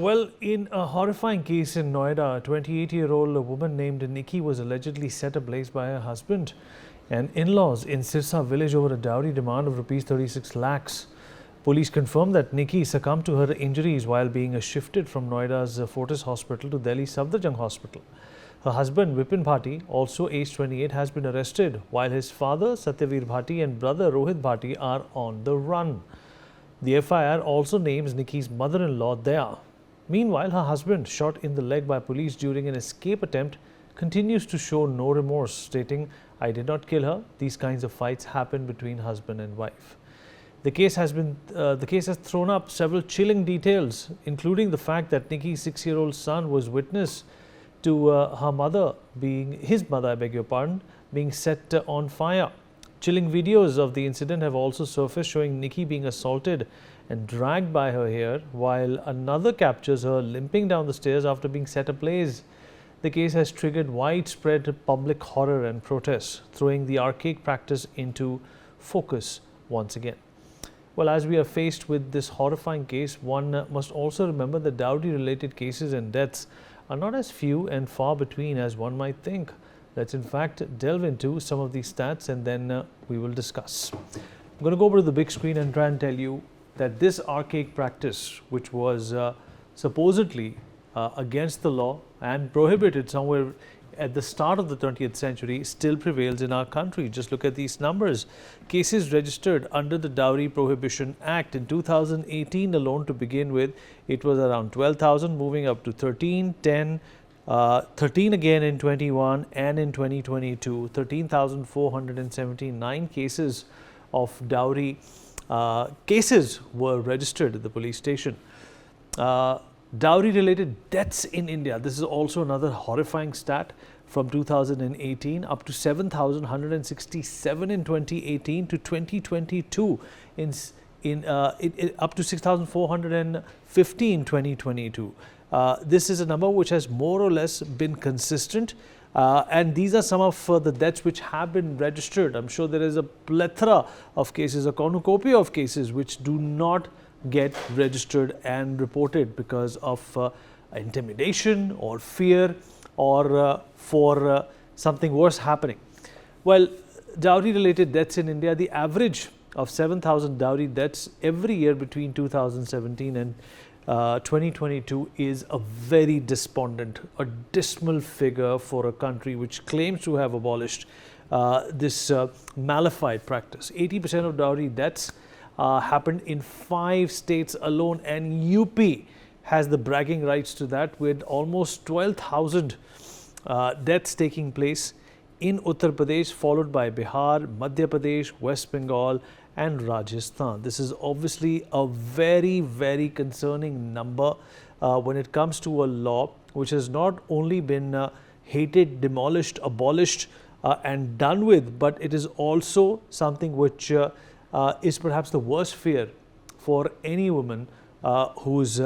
Well, in a horrifying case in Noida, a 28-year-old woman named Nikki was allegedly set ablaze by her husband and in-laws in Sirsa village over a dowry demand of rupees 36 lakhs. Police confirmed that Nikki succumbed to her injuries while being shifted from Noida's Fortis Hospital to Delhi's Safdarjung Hospital. Her husband, Vipin Bhati, also aged 28, has been arrested, while his father, Satyavir Bhati, and brother, Rohit Bhati, are on the run. The FIR also names Nikki's mother-in-law Daya. Meanwhile, her husband, shot in the leg by police during an escape attempt, continues to show no remorse, stating, "I did not kill her. These kinds of fights happen between husband and wife." The case has thrown up several chilling details, including the fact that Nikki's 6-year-old son was witness to his mother, I beg your pardon, being set on fire. Chilling videos of the incident have also surfaced showing Nikki being assaulted and dragged by her hair, while another captures her limping down the stairs after being set ablaze. The case has triggered widespread public horror and protests, throwing the archaic practice into focus once again. Well, as we are faced with this horrifying case, one must also remember that dowry-related cases and deaths are not as few and far between as one might think. Let's in fact delve into some of these stats and then we will discuss. I'm going to go over to the big screen and try and tell you that this archaic practice, which was supposedly against the law and prohibited somewhere at the start of the 20th century, still prevails in our country. Just look at these numbers. Cases registered under the Dowry Prohibition Act in 2018 alone, to begin with, it was around 12,000, moving up to 13, 10, 13 again in 21, and in 2022, 13,479 cases of dowry cases were registered at the police station. Dowry-related deaths in India, this is also another horrifying stat, from 2018 up to 7,167 in 2018 to 2022 up to 6,450 in 2022. This is a number which has more or less been consistent. And these are some of the deaths which have been registered. I'm sure there is a plethora of cases, a cornucopia of cases which do not get registered and reported because of intimidation or fear or for something worse happening. Well, dowry-related deaths in India, the average of 7,000 dowry deaths every year between 2017 and 2022 is a very despondent, a dismal figure for a country which claims to have abolished this malified practice. 80% of dowry deaths happened in 5 states alone, and UP has the bragging rights to that, with almost 12,000 deaths taking place in Uttar Pradesh, followed by Bihar, Madhya Pradesh, West Bengal, and Rajasthan. This is obviously a very, very concerning number when it comes to a law which has not only been hated, demolished, abolished, and done with, but it is also something which is perhaps the worst fear for any woman who's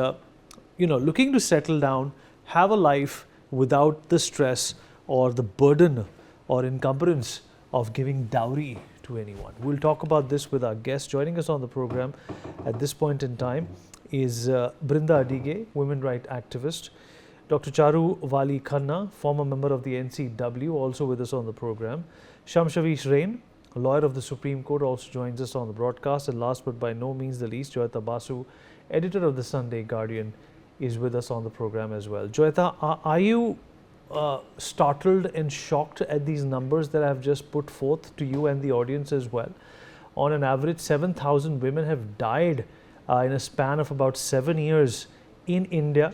looking to settle down, have a life without the stress or the burden or encumbrance of giving dowry to anyone. We'll talk about this with our guest. Joining us on the program at this point in time is Brinda Adige, women rights activist, Dr. Charu Wali Khanna, former member of the NCW, also with us on the program, Shamshavish Rain, a lawyer of the Supreme Court, also joins us on the broadcast, and last but by no means the least, Joyita Basu, editor of the Sunday Guardian, is with us on the program as well. Joyita, are you startled and shocked at these numbers that I have just put forth to you and the audience as well? On an average, 7,000 women have died in a span of about 7 years in India,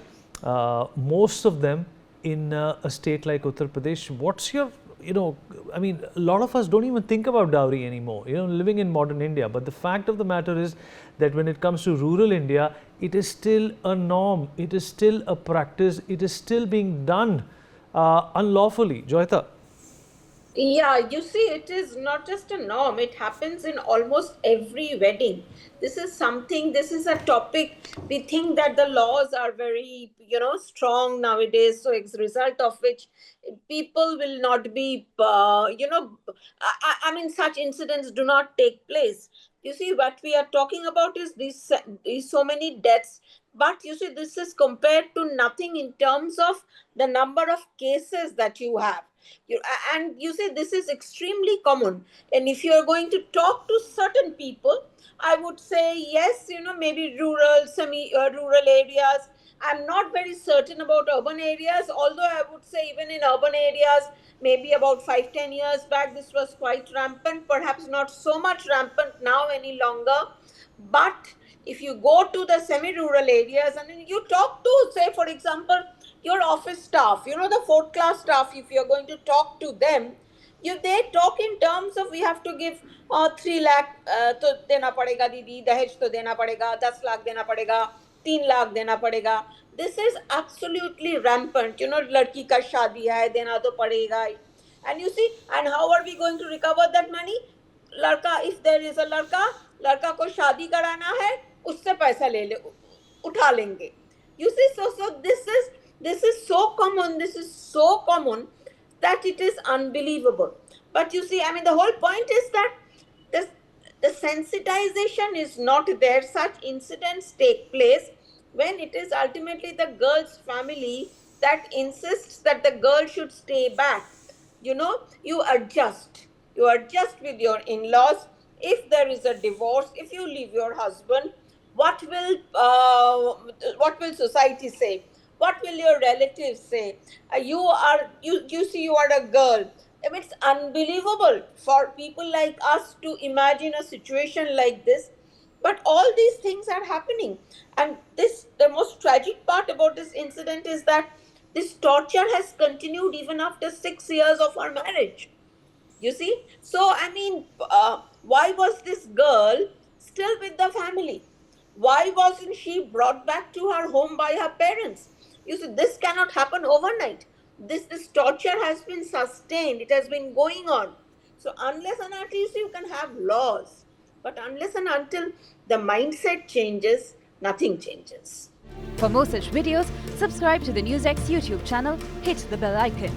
most of them in a state like Uttar Pradesh. What's your, I mean, a lot of us don't even think about dowry anymore, living in modern India. But the fact of the matter is that when it comes to rural India, it is still a norm, it is still a practice, it is still being done unlawfully. Joyita? Yeah, you see, it is not just a norm, it happens in almost every wedding. This is a topic, we think that the laws are very, strong nowadays. So as a result of which people will not be, I mean, such incidents do not take place. You see, what we are talking about is these so many deaths But you see, this is compared to nothing in terms of the number of cases that you have. And you see, this is extremely common. And if you are going to talk to certain people, I would say yes, maybe rural, semi-rural areas. I'm not very certain about urban areas, although I would say even in urban areas, maybe about 5, 10 years back, this was quite rampant, perhaps not so much rampant now any longer. But if you go to the semi-rural areas and then you talk to, say, for example, your office staff, the fourth class staff, if you're going to talk to them, they talk in terms of we have to give 3 lakh to dena padega didi, dahej to dena padega, 10 lakh dena padega, 3 lakh dena padega. This is absolutely rampant. Ladki ka shadi hai, dena to padega. And you see, and how are we going to recover that money? लड़का, if there is a लड़का को शादी कराना है, उससे पैसा ले उठा लेंगे. You see, so this is so common that it is unbelievable. But you see, I mean, the whole point is that this, the sensitization is not there. Such incidents take place when it is ultimately the girl's family that insists that the girl should stay back. You adjust with your in-laws. If there is a divorce, if you leave your husband, what will society say? What will your relatives say? You see, you are a girl. I mean, it's unbelievable for people like us to imagine a situation like this. But all these things are happening. And the most tragic part about this incident is that this torture has continued even after 6 years of our marriage. You see? So, I mean, why was this girl still with the family? Why wasn't she brought back to her home by her parents? You see, this cannot happen overnight. This torture has been sustained, it has been going on. So, unless and until you can have laws, but unless and until the mindset changes, nothing changes. For more such videos, subscribe to the NewsX YouTube channel, hit the bell icon.